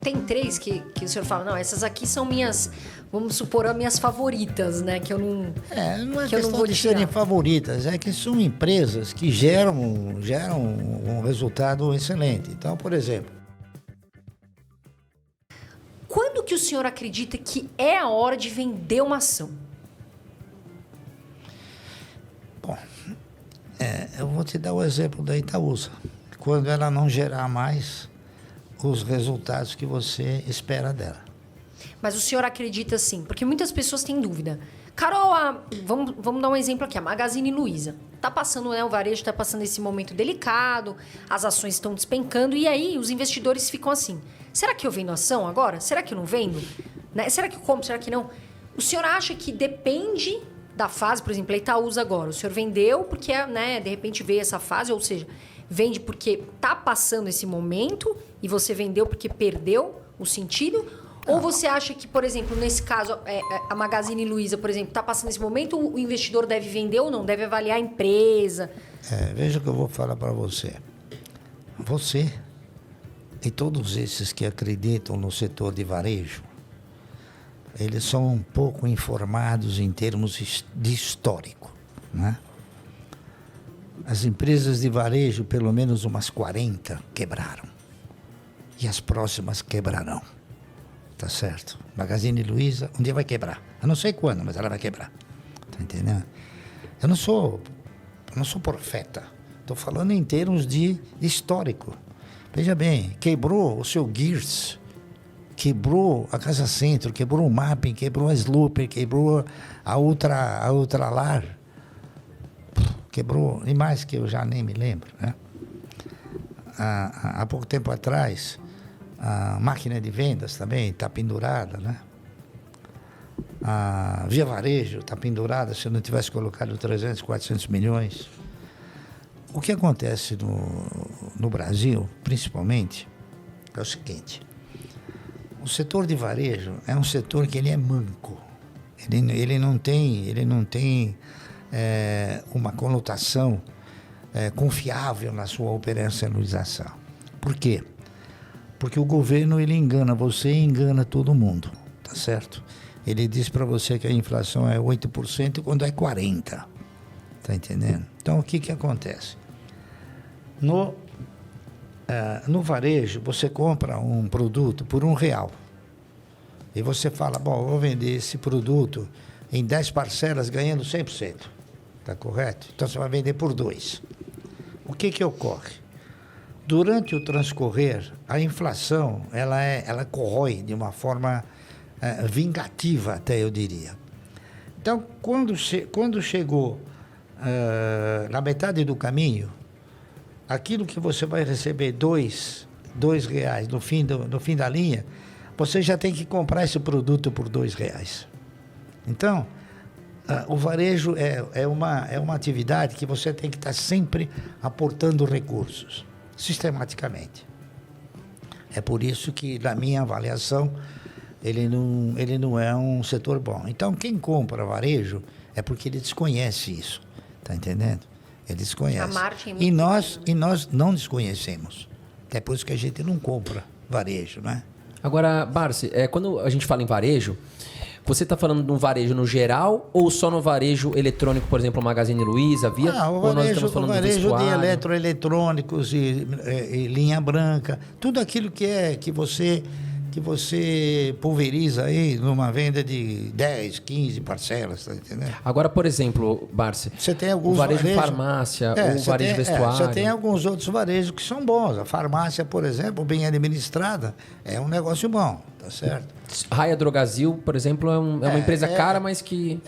Tem três que o senhor fala, não, essas aqui são minhas, vamos supor, as minhas favoritas, né? Que eu não. Não é que eu não questão vou de tirar. serem favoritas, é que são empresas que geram um resultado excelente. Então, por exemplo, Quando que o senhor acredita que é a hora de vender uma ação? bom, eu vou te dar o exemplo da Itaúsa. Quando ela não gerar mais os resultados que você espera dela. Mas o senhor acredita sim? Porque muitas pessoas têm dúvida. Carol, vamos dar um exemplo aqui. A Magazine Luiza. Tá passando, né? O varejo tá passando esse momento delicado, as ações estão despencando, e aí os investidores ficam assim. Será que eu vendo ação agora? Será que eu não vendo? Né? Será que eu compro? Será que não? O senhor acha que depende da fase, por exemplo, a Itaúsa agora. O senhor vendeu porque, né, de repente veio essa fase, ou seja, vende porque tá passando esse momento e você vendeu porque perdeu o sentido? Ou você acha que, por exemplo, nesse caso, a Magazine Luiza, por exemplo, está passando esse momento, o investidor deve vender ou não? Deve avaliar a empresa? Veja o que eu vou falar para você. Você e todos esses que acreditam no setor de varejo, eles são um pouco informados em termos de histórico, né? As empresas de varejo, pelo menos umas 40, quebraram. E as próximas quebrarão. Tá certo? Magazine Luiza, um dia vai quebrar. Eu não sei quando, mas ela vai quebrar. Tá entendendo? Eu não sou profeta. Estou falando em termos de histórico. Veja bem, quebrou o seu Gears, quebrou a Casa Centro, quebrou o Mapping, quebrou a Slooper, quebrou a Ultralar. Quebrou, e mais que eu já nem me lembro, né? Há pouco tempo atrás, a máquina de vendas também está pendurada, né? A Via Varejo está pendurada, se eu não tivesse colocado 300, 400 milhões. O que acontece no Brasil, principalmente, é o seguinte. O setor de varejo é um setor que ele é manco. Ele não tem uma conotação confiável na sua operacionalização. Por quê? Porque o governo ele engana você e engana todo mundo, tá certo? Ele diz para você que a inflação é 8% quando é 40%, tá entendendo? Então o que acontece? No varejo você compra um produto por R$1 e você fala, bom, eu vou vender esse produto em 10 parcelas ganhando 100%, tá correto? Então você vai vender por 2. O que ocorre? Durante o transcorrer, a inflação, ela corrói de uma forma vingativa, até eu diria. Então, quando chegou na metade do caminho, aquilo que você vai receber R$2 no fim da linha, você já tem que comprar esse produto por R$2. Então, o varejo é uma atividade que você tem que estar sempre aportando recursos, sistematicamente. É por isso que, na minha avaliação, ele não é um setor bom. Então, quem compra varejo é porque ele desconhece isso, tá entendendo? Ele desconhece. E nós não desconhecemos. É por isso que a gente não compra varejo, né? Agora, Barsi, quando a gente fala em varejo, você está falando de um varejo no geral ou só no varejo eletrônico, por exemplo, Magazine Luiza, Via? O varejo de eletroeletrônicos e linha branca, tudo aquilo que você pulveriza aí numa venda de 10, 15 parcelas, tá entendendo? Agora, por exemplo, Barsi, você tem alguns o varejo de farmácia, o varejo de vestuário. Você tem alguns outros varejos que são bons. A farmácia, por exemplo, bem administrada, é um negócio bom, tá certo? Raia Drogasil, por exemplo, é uma empresa cara, mas que...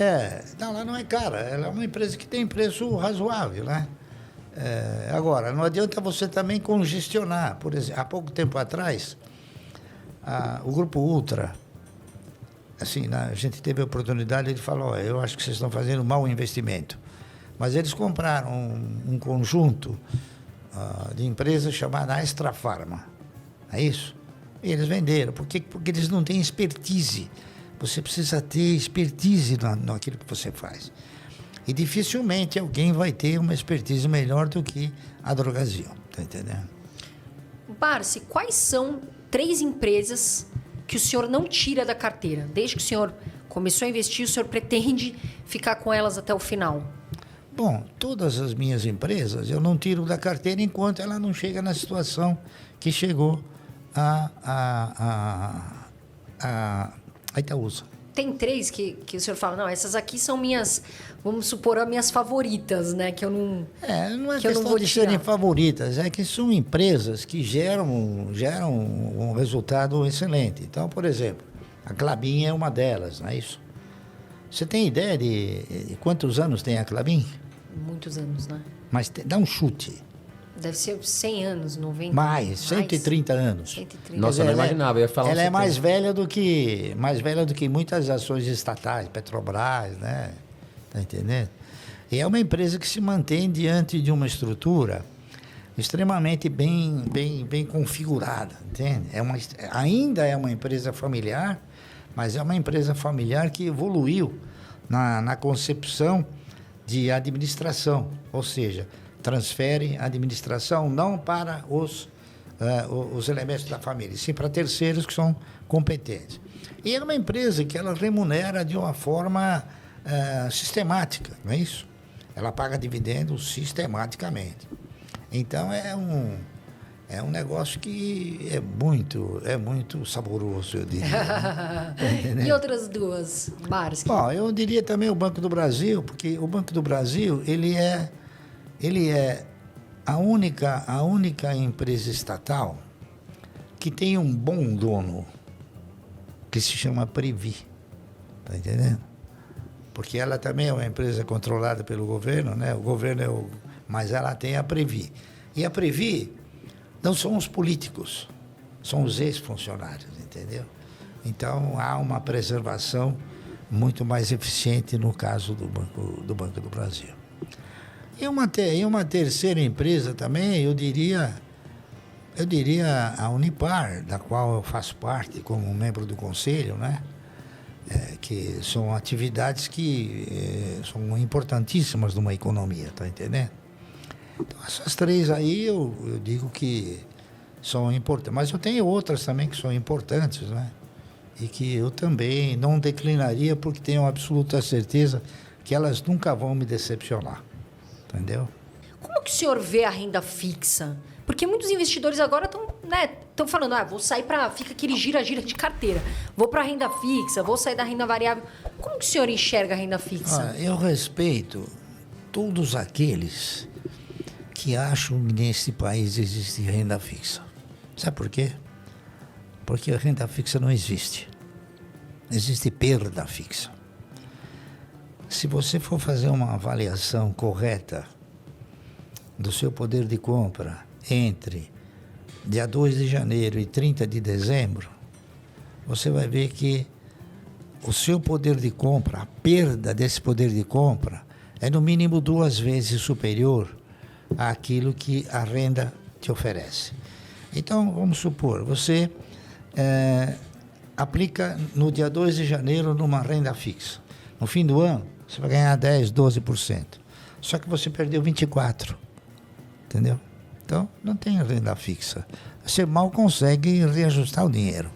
Não, ela não é cara. Ela é uma empresa que tem preço razoável, né? Agora, não adianta você também congestionar. Por exemplo, há pouco tempo atrás, o Grupo Ultra, assim, a gente teve a oportunidade de falar, eu acho que vocês estão fazendo um mau investimento. Mas eles compraram um conjunto de empresas chamada Extra Farma. É isso? E eles venderam. Porque eles não têm expertise. Você precisa ter expertise naquilo que você faz. E dificilmente alguém vai ter uma expertise melhor do que a Drogasil. Tá entendendo? Barsi, quais são 3 empresas que o senhor não tira da carteira. Desde que o senhor começou a investir, o senhor pretende ficar com elas até o final? Bom, todas as minhas empresas eu não tiro da carteira enquanto ela não chega na situação que chegou a Itaúsa. Tem 3 que o senhor fala, não, essas aqui são minhas, vamos supor, as minhas favoritas, né? Que eu não Não é que eu não questão vou de tirar. serem favoritas, é que são empresas que geram um resultado excelente. Então, por exemplo, a Klabin é uma delas, não é isso? Você tem ideia de quantos anos tem a Klabin? Muitos anos, né? Mas dá um chute. Deve ser 100 anos, 90. Mais, 130 anos. 130. Nossa, eu não imaginava, eu ia falar Ela uns é mais 70. velha do que muitas ações estatais, Petrobras, né? Tá entendendo? E é uma empresa que se mantém diante de uma estrutura extremamente bem configurada, entende? Ainda é uma empresa familiar, mas é uma empresa familiar que evoluiu na concepção de administração, ou seja, transfere a administração não para os elementos da família, sim para terceiros que são competentes. E é uma empresa que ela remunera de uma forma sistemática, não é isso? Ela paga dividendos sistematicamente. Então é um negócio que é muito saboroso, eu diria. Tá entendendo? E outras 2, Barsky? Bom, eu diria também o Banco do Brasil, porque o Banco do Brasil, ele é a única empresa estatal que tem um bom dono, que se chama Previ. Tá entendendo? Porque ela também é uma empresa controlada pelo governo, né? O governo mas ela tem a Previ. E a Previ não são os políticos, são os ex-funcionários, entendeu? Então há uma preservação muito mais eficiente no caso do Banco do Brasil. E uma terceira empresa também, eu diria a Unipar, da qual eu faço parte como membro do conselho, né? Que são atividades que são importantíssimas numa economia, tá entendendo? Então, essas 3 aí eu digo que são importantes. Mas eu tenho outras também que são importantes, né? E que eu também não declinaria porque tenho absoluta certeza que elas nunca vão me decepcionar. Entendeu? Como que o senhor vê a renda fixa? Porque muitos investidores agora estão falando, vou sair fica aquele gira de carteira. Vou para a renda fixa, vou sair da renda variável. Como que o senhor enxerga a renda fixa? Eu respeito todos aqueles que acham que nesse país existe renda fixa. Sabe por quê? Porque a renda fixa não existe. Existe perda fixa. Se você for fazer uma avaliação correta do seu poder de compra entre dia 2 de janeiro e 30 de dezembro, você vai ver que o seu poder de compra, a perda desse poder de compra, é no mínimo 2 vezes superior àquilo que a renda te oferece. Então, vamos supor, você aplica no dia 2 de janeiro numa renda fixa. No fim do ano, você vai ganhar 10%, 12%. Só que você perdeu 24%. Entendeu? Então, não tem renda fixa. Você mal consegue reajustar o dinheiro.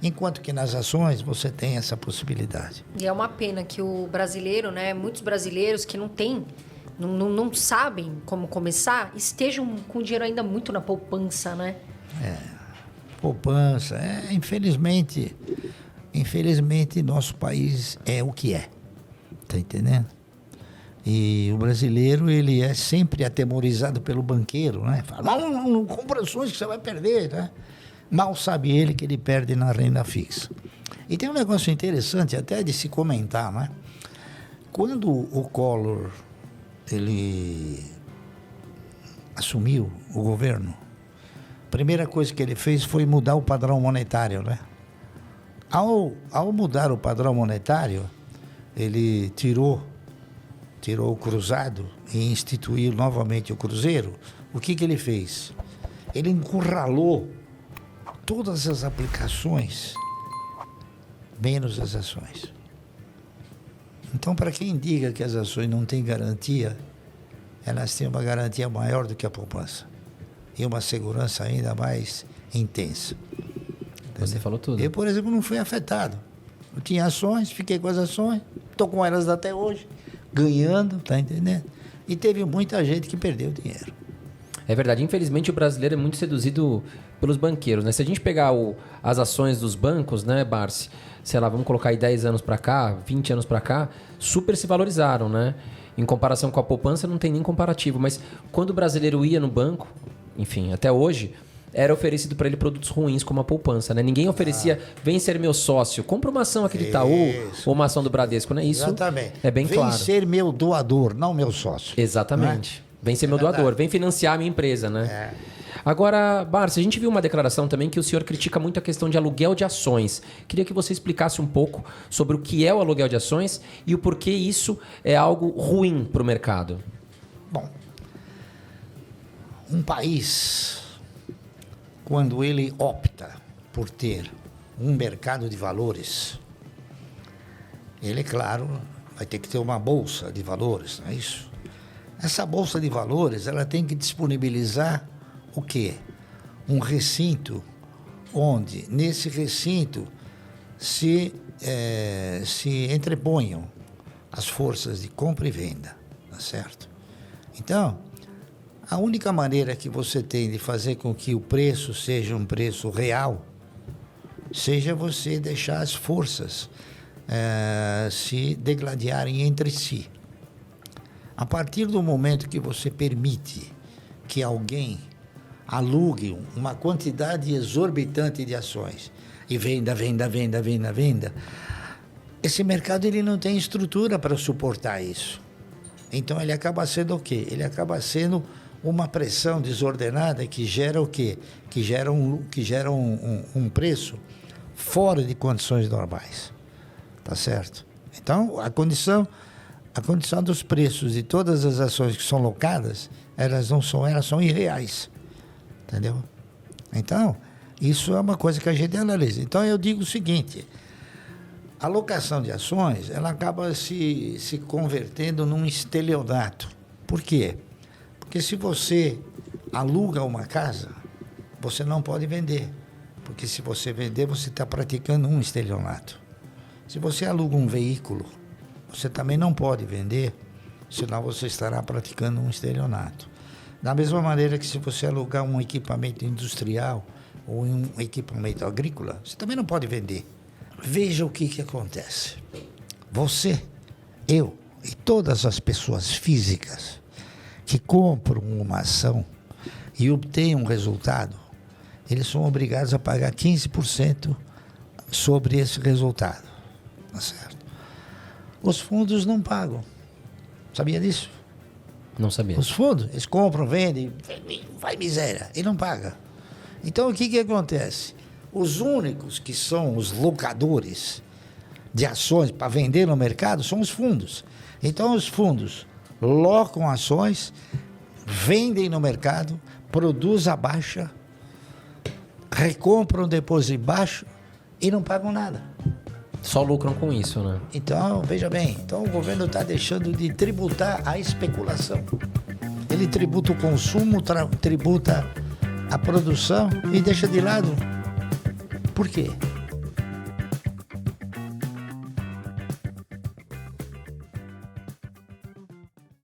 Enquanto que nas ações você tem essa possibilidade. E é uma pena que o brasileiro, né, muitos brasileiros que não sabem como começar, estejam com o dinheiro ainda muito na poupança, né? Poupança. Infelizmente, nosso país é o que é. Tá entendendo? E o brasileiro, ele é sempre atemorizado pelo banqueiro, né? Fala, não compra ações que você vai perder, né? Mal sabe ele que ele perde na renda fixa. E tem um negócio interessante até de se comentar, né? Quando o Collor, ele assumiu o governo, a primeira coisa que ele fez foi mudar o padrão monetário, né? Ao mudar o padrão monetário, ele tirou o cruzado e instituiu novamente o cruzeiro. O que ele fez? Ele encurralou todas as aplicações, menos as ações. Então, para quem diga que as ações não têm garantia, elas têm uma garantia maior do que a poupança e uma segurança ainda mais intensa. Você falou tudo. Eu, por exemplo, não fui afetado. Eu tinha ações, fiquei com as ações, estou com elas até hoje, ganhando, tá entendendo? E teve muita gente que perdeu dinheiro. É verdade. Infelizmente, o brasileiro é muito seduzido pelos banqueiros, né? Se a gente pegar as ações dos bancos, né, Barsi? Sei lá, vamos colocar aí 10 anos para cá, 20 anos para cá, super se valorizaram, né? Em comparação com a poupança, não tem nem comparativo. Mas quando o brasileiro ia no banco, enfim, até hoje, era oferecido para ele produtos ruins como a poupança, né? Ninguém oferecia, vem ser meu sócio, compra uma ação aqui do Itaú ou uma ação do Bradesco, né? Isso Exatamente. é bem Vem claro. ser meu doador, não meu sócio. Exatamente. Vem ser meu doador, vem financiar a minha empresa, né? Agora, Barsi, a gente viu uma declaração também que o senhor critica muito a questão de aluguel de ações. Queria que você explicasse um pouco sobre o que é o aluguel de ações e o porquê isso é algo ruim para o mercado. Bom, um país, quando ele opta por ter um mercado de valores, ele, claro, vai ter que ter uma bolsa de valores, não é isso? Essa bolsa de valores, ela tem que disponibilizar o quê? Um recinto onde, nesse recinto, se entreponham as forças de compra e venda, tá certo? Então, a única maneira que você tem de fazer com que o preço seja um preço real, seja você deixar as forças se degladiarem entre si. A partir do momento que você permite que alguém alugue uma quantidade exorbitante de ações e venda, esse mercado ele não tem estrutura para suportar isso. Então ele acaba sendo o quê? Ele acaba sendo uma pressão desordenada que gera o quê? Que gera um preço fora de condições normais. Tá certo? Então, a condição dos preços de todas as ações que são locadas, elas são irreais. Entendeu? Então, isso é uma coisa que a gente analisa. Então, eu digo o seguinte: a locação de ações, ela acaba se convertendo num estelionato. Por quê? Porque se você aluga uma casa, você não pode vender. Porque se você vender, você está praticando um estelionato. Se você aluga um veículo, você também não pode vender, senão você estará praticando um estelionato. Da mesma maneira que se você alugar um equipamento industrial ou um equipamento agrícola, você também não pode vender. Veja o que acontece. Você, eu e todas as pessoas físicas que compram uma ação e obtêm um resultado, eles são obrigados a pagar 15% sobre esse resultado. Tá certo? Os fundos não pagam. Sabia disso? Não sabia. Os fundos, eles compram, vendem, vai miséria, e não paga. Então, o que acontece? Os únicos que são os locadores de ações para vender no mercado são os fundos. Então, os fundos locam ações, vendem no mercado, produzem a baixa, recompram depois em baixo e não pagam nada. Só lucram com isso, né? Então, veja bem, o governo está deixando de tributar a especulação. Ele tributa o consumo, tributa a produção e deixa de lado. Por quê?